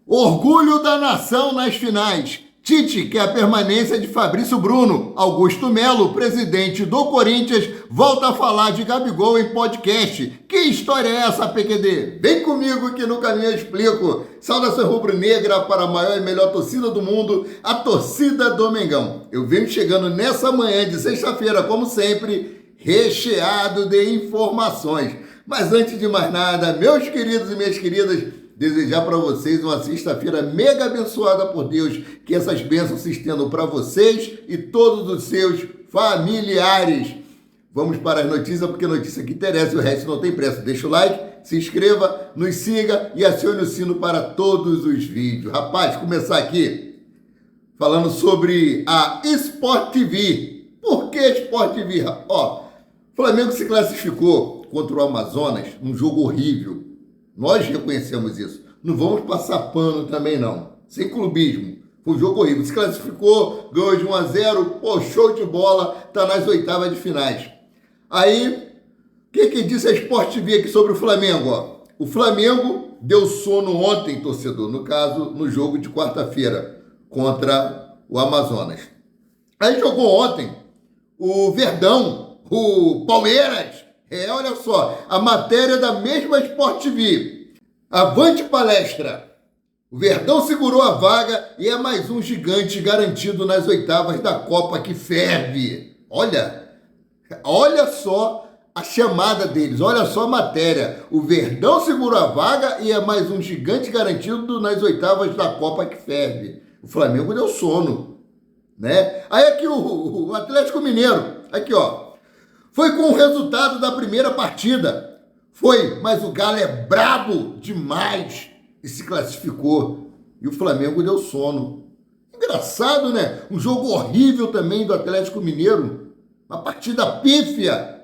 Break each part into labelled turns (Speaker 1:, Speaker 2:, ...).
Speaker 1: Orgulho da nação nas finais. Tite quer a permanência de Fabrício Bruno. Augusto Melo, presidente do Corinthians, volta a falar de Gabigol em podcast. Que história é essa, PQD? Vem comigo que no caminho eu explico. Saudação rubro-negra para a maior e melhor torcida do mundo, a torcida do Mengão. Eu venho chegando nessa manhã de sexta-feira, como sempre, recheado de informações. Mas antes de mais nada, meus queridos e minhas queridas, desejar para vocês uma sexta-feira mega abençoada por Deus, que essas bênçãos se estendam para vocês e todos os seus familiares. Vamos para as notícias, porque notícia que interessa e o resto não tem pressa. Deixa o like, se inscreva, nos siga e acione o sino para todos os vídeos. Rapaz, começar aqui falando sobre a Sport TV. Por que Sport TV? Flamengo se classificou contra o Amazonas num jogo horrível. Nós reconhecemos isso. Não vamos passar pano também, não. Sem clubismo. Foi um jogo horrível. Se classificou, ganhou de 1-0. Pô, show de bola. Tá nas oitavas de finais. Aí, o que disse a Sport TV aqui sobre o Flamengo? O Flamengo deu sono ontem, torcedor. No caso, no jogo de quarta-feira contra o Amazonas. Aí jogou ontem o Verdão, o Palmeiras. Olha só, a matéria da mesma Sport TV. Avante palestra. O Verdão segurou a vaga e é mais um gigante garantido nas oitavas da Copa que ferve. Olha só a chamada deles, olha só a matéria. O Verdão segurou a vaga e é mais um gigante garantido nas oitavas da Copa que ferve. O Flamengo deu sono, né? Aí aqui o Atlético Mineiro, aqui foi com o resultado da primeira partida. Foi, mas o Galo é brabo demais e se classificou. E o Flamengo deu sono. Engraçado, né? Um jogo horrível também do Atlético Mineiro. Uma partida pífia.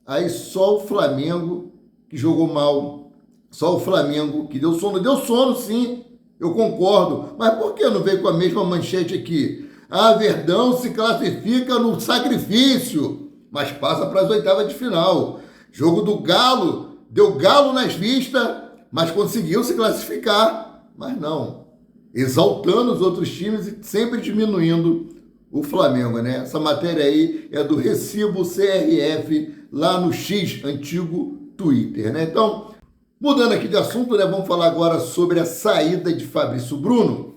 Speaker 1: Aí só o Flamengo que jogou mal. Só o Flamengo que deu sono. Deu sono, sim. Eu concordo. Mas por que não veio com a mesma manchete aqui? Verdão se classifica no sacrifício, mas passa para as oitavas de final. Jogo do Galo, deu galo nas vistas, mas conseguiu se classificar. Mas não, exaltando os outros times e sempre diminuindo o Flamengo, né? Essa matéria aí é do Recibo CRF, lá no X, antigo Twitter, né? Então, mudando aqui de assunto, né? Vamos falar agora sobre a saída de Fabrício Bruno.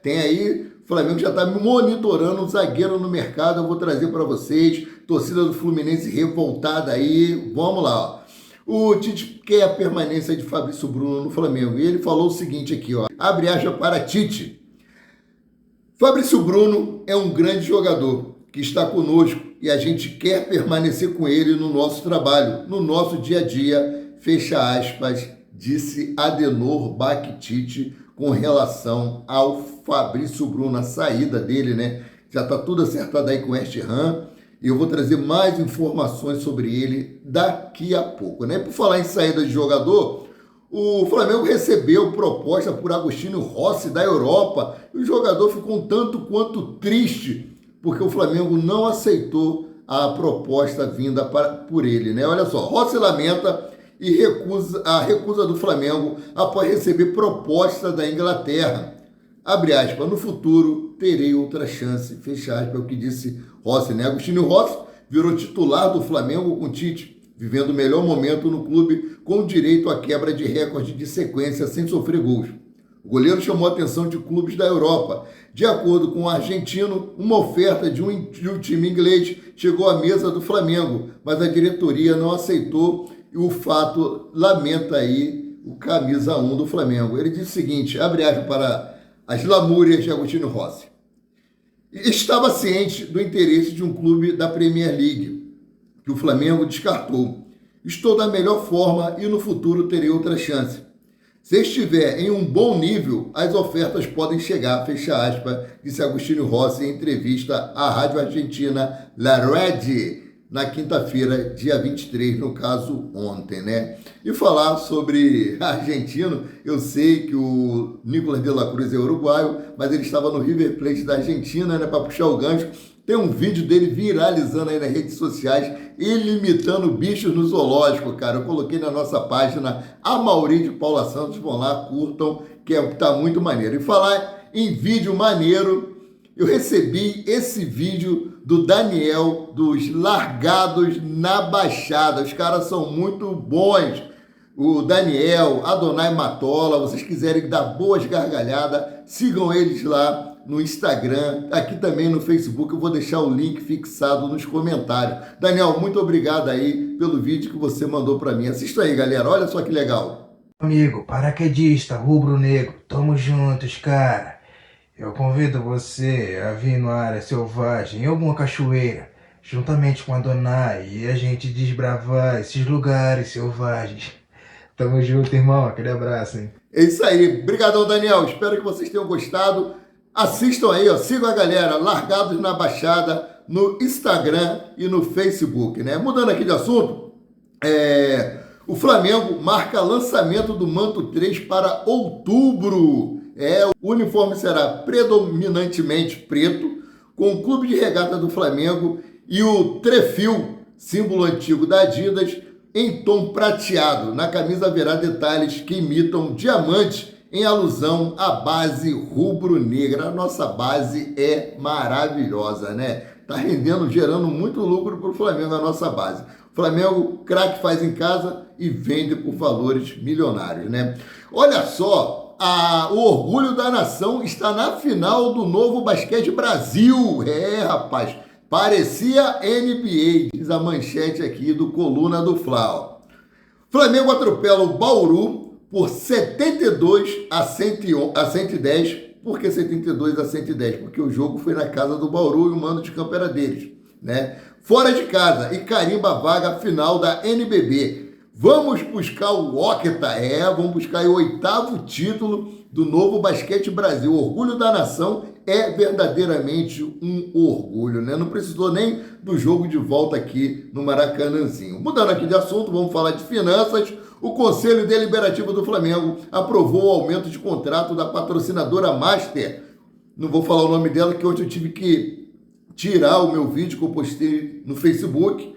Speaker 1: Tem aí... O Flamengo já está monitorando um zagueiro no mercado, eu vou trazer para vocês. Torcida do Fluminense revoltada aí, vamos lá. O Tite quer a permanência de Fabrício Bruno no Flamengo. E ele falou o seguinte aqui, abre aspas para Tite. Fabrício Bruno é um grande jogador que está conosco e a gente quer permanecer com ele no nosso trabalho, no nosso dia a dia, fecha aspas, disse Adenor Bactite com relação ao Fabrício Bruno, a saída dele, né? Já está tudo acertado aí com o West Ham e eu vou trazer mais informações sobre ele daqui a pouco, né? Por falar em saída de jogador, o Flamengo recebeu proposta por Agostinho Rossi da Europa e o jogador ficou um tanto quanto triste porque o Flamengo não aceitou a proposta vinda por ele, né? Olha só, Rossi lamenta e a recusa do Flamengo após receber proposta da Inglaterra. Abre aspas, no futuro terei outra chance, fecha aspas, é o que disse Rossi, né? Agostinho Rossi virou titular do Flamengo com Tite, vivendo o melhor momento no clube com direito à quebra de recorde de sequência sem sofrer gols. O goleiro chamou a atenção de clubes da Europa. De acordo com o argentino, uma oferta de um time inglês chegou à mesa do Flamengo, mas a diretoria não aceitou e o fato lamenta aí o camisa 1 do Flamengo. Ele diz o seguinte, abre aspas para as lamúrias de Agostinho Rossi. Estava ciente do interesse de um clube da Premier League, que o Flamengo descartou. Estou da melhor forma e no futuro terei outra chance. Se estiver em um bom nível, as ofertas podem chegar, fecha aspas, disse Agostinho Rossi em entrevista à rádio argentina La Red, na quinta-feira, dia 23, no caso ontem, né? E falar sobre argentino, eu sei que o Nicolás de la Cruz é uruguaio, mas ele estava no River Plate da Argentina, né? Para puxar o gancho, tem um vídeo dele viralizando aí nas redes sociais, ele imitando bichos no zoológico, cara. Eu coloquei na nossa página, a Mauri de Paula Santos, vão lá, curtam, que tá muito maneiro. E falar em vídeo maneiro, eu recebi esse vídeo do Daniel, dos Largados na Baixada. Os caras são muito bons. O Daniel, Adonai Matola, vocês quiserem dar boas gargalhadas, sigam eles lá no Instagram, aqui também no Facebook, eu vou deixar o link fixado nos comentários. Daniel, muito obrigado aí pelo vídeo que você mandou para mim. Assista aí, galera, olha só que legal.
Speaker 2: Amigo, paraquedista, rubro-negro, tamo juntos, cara. Eu convido você a vir no Área Selvagem, em alguma cachoeira, juntamente com a Adonai, e a gente desbravar esses lugares selvagens. Tamo junto, irmão. Aquele abraço, hein?
Speaker 1: É isso aí. Obrigadão, Daniel. Espero que vocês tenham gostado. Assistam aí, ó. Sigam a galera, Largados na Baixada, no Instagram e no Facebook, né? Mudando aqui de assunto, o Flamengo marca lançamento do Manto 3 para outubro. O uniforme será predominantemente preto, com o clube de regata do Flamengo e o trefil, símbolo antigo da Adidas, em tom prateado. Na camisa haverá detalhes que imitam diamantes em alusão à base rubro-negra. A nossa base é maravilhosa, né? Tá rendendo, gerando muito lucro para o Flamengo a nossa base. O Flamengo, craque faz em casa e vende por valores milionários, né? Olha só, o orgulho da nação está na final do Novo Basquete Brasil. Rapaz, parecia NBA, diz a manchete aqui do Coluna do Fla. Flamengo atropela o Bauru por 72 a 110. Por que 72 a 110? Porque o jogo foi na casa do Bauru e o mando de campo era deles, né? Fora de casa e carimba a vaga final da NBB. Vamos buscar o octa, vamos buscar o 8º título do Novo Basquete Brasil. O orgulho da nação é verdadeiramente um orgulho, né? Não precisou nem do jogo de volta aqui no Maracanãzinho. Mudando aqui de assunto, vamos falar de finanças. O Conselho Deliberativo do Flamengo aprovou o aumento de contrato da patrocinadora Master. Não vou falar o nome dela, que hoje eu tive que tirar o meu vídeo que eu postei no Facebook,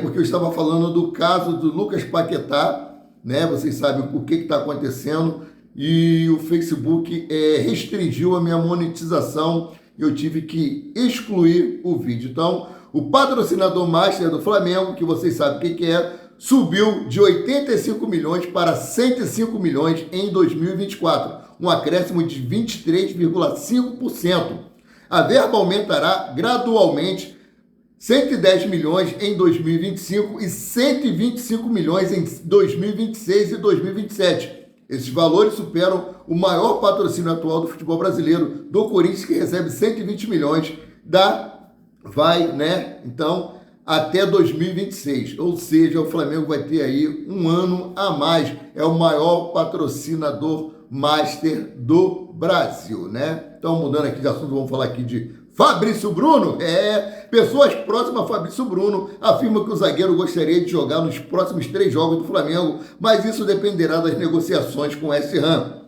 Speaker 1: porque eu estava falando do caso do Lucas Paquetá, né? Vocês sabem o que está acontecendo, e o Facebook restringiu a minha monetização e eu tive que excluir o vídeo. Então, o patrocinador Master do Flamengo, que vocês sabem o que é, subiu de 85 milhões para 105 milhões em 2024, um acréscimo de 23,5%. A verba aumentará gradualmente 110 milhões em 2025 e 125 milhões em 2026 e 2027. Esses valores superam o maior patrocínio atual do futebol brasileiro, do Corinthians, que recebe 120 milhões então, até 2026. Ou seja, o Flamengo vai ter aí um ano a mais. É o maior patrocinador Master do Brasil, né? Então, mudando aqui de assunto, vamos falar aqui de Fabrício Bruno. Pessoas próximas a Fabrício Bruno afirmam que o zagueiro gostaria de jogar nos próximos 3 jogos do Flamengo, mas isso dependerá das negociações com o West Ham.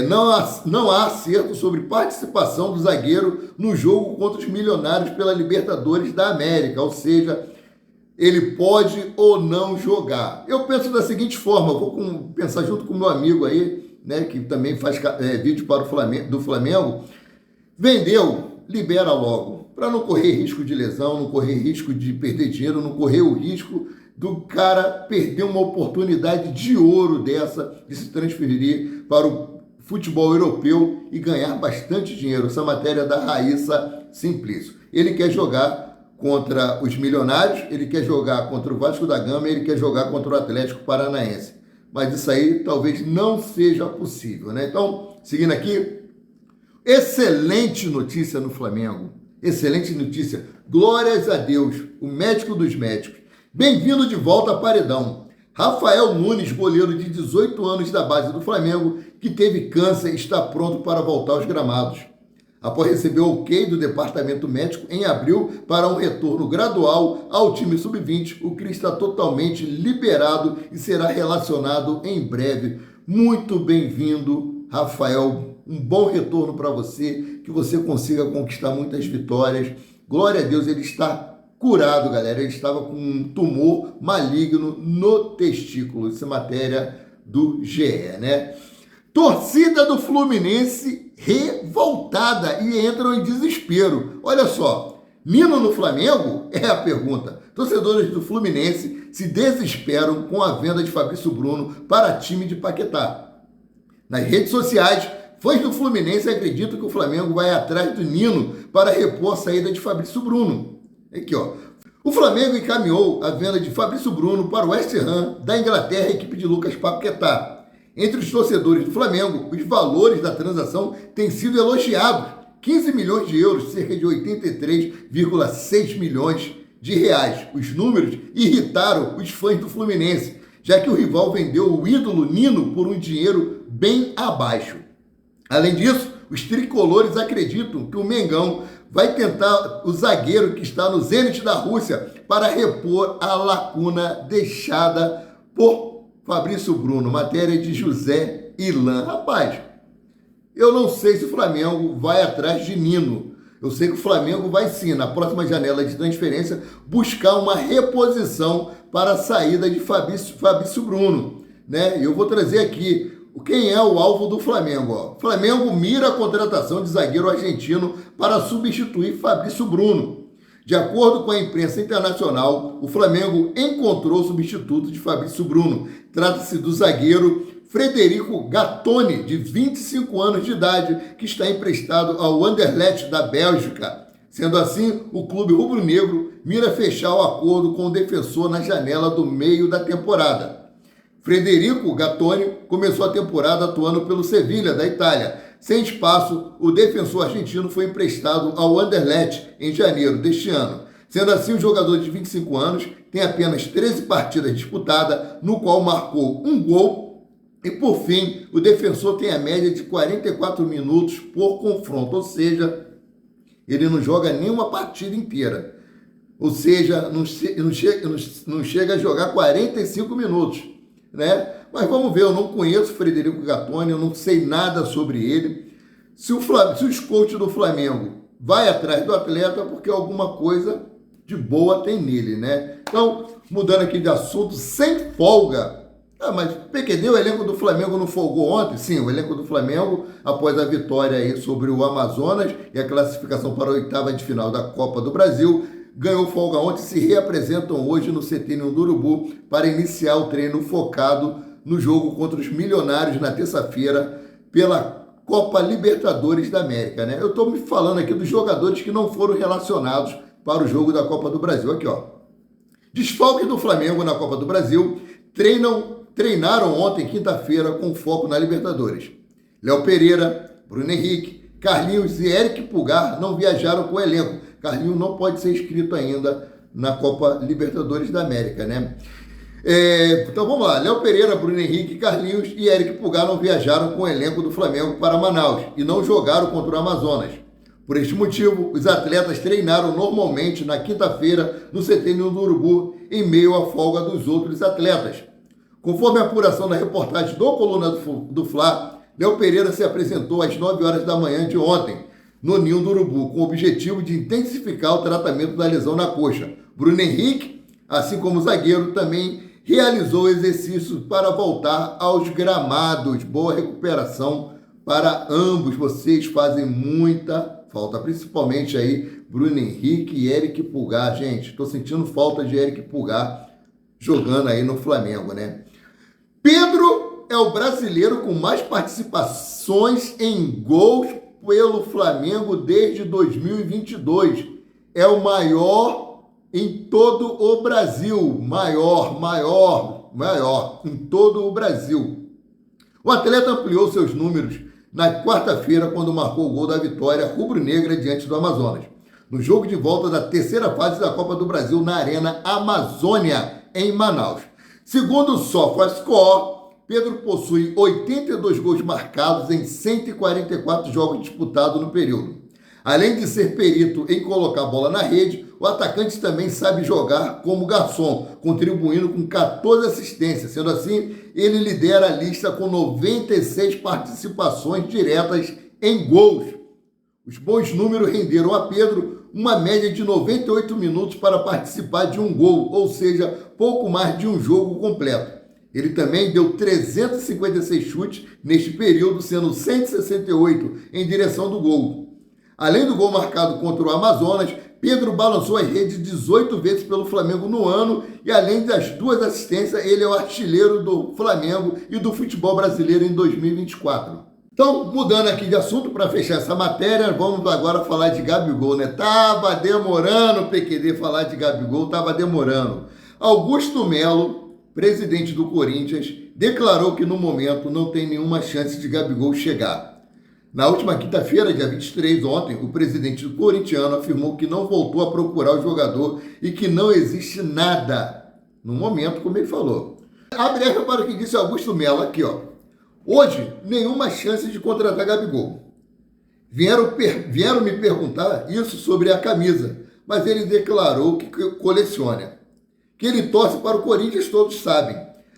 Speaker 1: Não há acerto sobre participação do zagueiro no jogo contra os Milionários pela Libertadores da América, ou seja, ele pode ou não jogar. Eu penso da seguinte forma, vou pensar junto com o meu amigo aí, né, que também faz vídeo para do Flamengo. Vendeu, libera logo, para não correr risco de lesão, não correr risco de perder dinheiro, não correr o risco do cara perder uma oportunidade de ouro dessa, de se transferir para o futebol europeu e ganhar bastante dinheiro. Essa matéria é da Raíssa Simplício. Ele quer jogar contra os Milionários, ele quer jogar contra o Vasco da Gama, ele quer jogar contra o Atlético Paranaense. Mas isso aí talvez não seja possível, né? Então, seguindo aqui, excelente notícia no Flamengo. Excelente notícia. Glórias a Deus, o médico dos médicos. Bem-vindo de volta a Paredão. Rafael Nunes, goleiro de 18 anos da base do Flamengo, que teve câncer, está pronto para voltar aos gramados. Após receber o ok do departamento médico em abril para um retorno gradual ao time sub-20, o Cris está totalmente liberado e será relacionado em breve. Muito bem-vindo, Rafael. Um bom retorno para você, que você consiga conquistar muitas vitórias. Glória a Deus, ele está curado, galera. Ele estava com um tumor maligno no testículo. Isso é matéria do GE, né? Torcida do Fluminense revoltada e entram em desespero. Olha só, Nino no Flamengo? É a pergunta. Torcedores do Fluminense se desesperam com a venda de Fabrício Bruno para time de Paquetá. Nas redes sociais, fãs do Fluminense acreditam que o Flamengo vai atrás do Nino para repor a saída de Fabrício Bruno. Aqui, ó. O Flamengo encaminhou a venda de Fabrício Bruno para o West Ham da Inglaterra, a equipe de Lucas Paquetá. Entre os torcedores do Flamengo, os valores da transação têm sido elogiados. 15 milhões de euros, cerca de 83,6 milhões de reais. Os números irritaram os fãs do Fluminense, já que o rival vendeu o ídolo Nino por um dinheiro bem abaixo. Além disso, os tricolores acreditam que o Mengão vai tentar o zagueiro que está no Zenit da Rússia para repor a lacuna deixada por Fabrício Bruno, matéria de José Ilan. Rapaz, eu não sei se o Flamengo vai atrás de Nino. Eu sei que o Flamengo vai sim, na próxima janela de transferência, buscar uma reposição para a saída de Fabrício Bruno. Né? Eu vou trazer aqui quem é o alvo do Flamengo. Ó. O Flamengo mira a contratação de zagueiro argentino para substituir Fabrício Bruno. De acordo com a imprensa internacional, o Flamengo encontrou o substituto de Fabrício Bruno. Trata-se do zagueiro Frederico Gattoni, de 25 anos de idade, que está emprestado ao Anderlecht da Bélgica. Sendo assim, o clube rubro-negro mira fechar o acordo com o defensor na janela do meio da temporada. Frederico Gattoni começou a temporada atuando pelo Sevilha, da Itália. Sem espaço, o defensor argentino foi emprestado ao Anderlecht em janeiro deste ano. Sendo assim, o jogador de 25 anos tem apenas 13 partidas disputadas, no qual marcou um gol. E, por fim, o defensor tem a média de 44 minutos por confronto, ou seja, ele não joga nenhuma partida inteira. Ou seja, não chega a jogar 45 minutos. Né? Mas vamos ver, eu não conheço o Frederico Gattoni, eu não sei nada sobre ele. Se os coaches do Flamengo vai atrás do atleta, porque alguma coisa de boa tem nele, né? Então, mudando aqui de assunto, sem folga. Mas PQD, o elenco do Flamengo não folgou ontem? Sim, o elenco do Flamengo, após a vitória aí sobre o Amazonas e a classificação para a oitava de final da Copa do Brasil, ganhou folga ontem e se reapresentam hoje no CT do Urubu para iniciar o treino focado no jogo contra os Milionários na terça-feira pela Copa Libertadores da América, né? Eu estou me falando aqui dos jogadores que não foram relacionados para o jogo da Copa do Brasil. Aqui, ó. Desfalques do Flamengo na Copa do Brasil treinaram ontem, quinta-feira, com foco na Libertadores. Léo Pereira, Bruno Henrique, Carlinhos e Eric Pulgar não viajaram com o elenco. Carlinhos não pode ser inscrito ainda na Copa Libertadores da América, né? Então vamos lá, Léo Pereira, Bruno Henrique, Carlinhos e Eric Pulgar não viajaram com o elenco do Flamengo para Manaus e não jogaram contra o Amazonas. Por este motivo, os atletas treinaram normalmente na quinta-feira no CT do Urubu, em meio à folga dos outros atletas. Conforme a apuração da reportagem do Coluna do Fla, Léo Pereira se apresentou às 9 horas da manhã de ontem, no Ninho do Urubu, com o objetivo de intensificar o tratamento da lesão na coxa. Bruno Henrique, assim como o zagueiro, também realizou exercícios para voltar aos gramados. Boa recuperação para ambos. Vocês fazem muita falta, principalmente aí Bruno Henrique e Eric Pulgar. Gente, estou sentindo falta de Eric Pulgar jogando aí no Flamengo, né? Pedro é o brasileiro com mais participações em gols pelo Flamengo desde 2022. É o maior em todo o Brasil. Maior em todo o Brasil. O atleta ampliou seus números na quarta-feira, quando marcou o gol da vitória rubro-negra diante do Amazonas, no jogo de volta da terceira fase da Copa do Brasil na Arena Amazônia, em Manaus. Segundo o SofaScore, Pedro possui 82 gols marcados em 144 jogos disputados no período. Além de ser perito em colocar a bola na rede, o atacante também sabe jogar como garçom, contribuindo com 14 assistências. Sendo assim, ele lidera a lista com 96 participações diretas em gols. Os bons números renderam a Pedro uma média de 98 minutos para participar de um gol, ou seja, pouco mais de um jogo completo. Ele também deu 356 chutes neste período, sendo 168 em direção do gol. Além do gol marcado contra o Amazonas, Pedro balançou as redes 18 vezes pelo Flamengo no ano e, além das 2 assistências, ele é o artilheiro do Flamengo e do futebol brasileiro em 2024. Então, mudando aqui de assunto para fechar essa matéria, vamos agora falar de Gabigol, né? Tava demorando, PQD, falar de Gabigol, tava demorando. Augusto Melo, presidente do Corinthians, declarou que no momento não tem nenhuma chance de Gabigol chegar. Na última quinta-feira, dia 23, ontem, o presidente do corintiano afirmou que não voltou a procurar o jogador e que não existe nada, no momento, como ele falou. Abre aspas para o que disse Augusto Melo aqui, ó. Hoje, nenhuma chance de contratar Gabigol. Vieram me perguntar isso sobre a camisa, mas ele declarou que coleciona. Que ele torce para o Corinthians, todos sabem,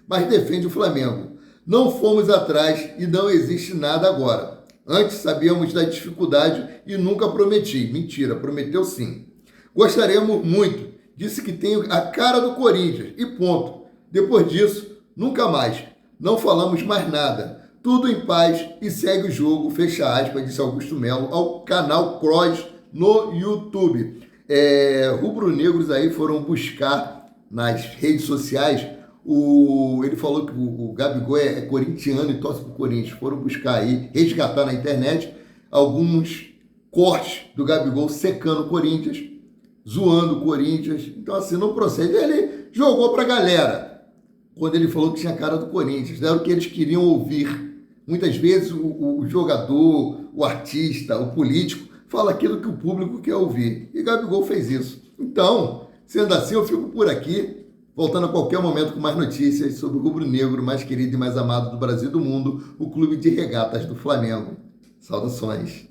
Speaker 1: mas defende o Flamengo. Não fomos atrás e não existe nada agora. Antes sabíamos da dificuldade e nunca prometi. Mentira, prometeu sim. Gostaríamos muito. Disse que tem a cara do Corinthians e ponto. Depois disso, nunca mais. Não falamos mais nada. Tudo em paz e segue o jogo, fecha aspas, disse Augusto Melo ao canal Cross no YouTube. Rubro-negros aí foram buscar nas redes sociais, ele falou que o Gabigol é corintiano e torce para o Corinthians. Foram buscar aí, resgatar na internet alguns cortes do Gabigol secando o Corinthians, zoando o Corinthians. Então assim, não procede. Ele jogou para a galera quando ele falou que tinha a cara do Corinthians. Era o que eles queriam ouvir. Muitas vezes o jogador, o artista, o político fala aquilo que o público quer ouvir. E Gabigol fez isso. Então, sendo assim, eu fico por aqui, voltando a qualquer momento com mais notícias sobre o rubro-negro mais querido e mais amado do Brasil e do mundo, o Clube de Regatas do Flamengo. Saudações!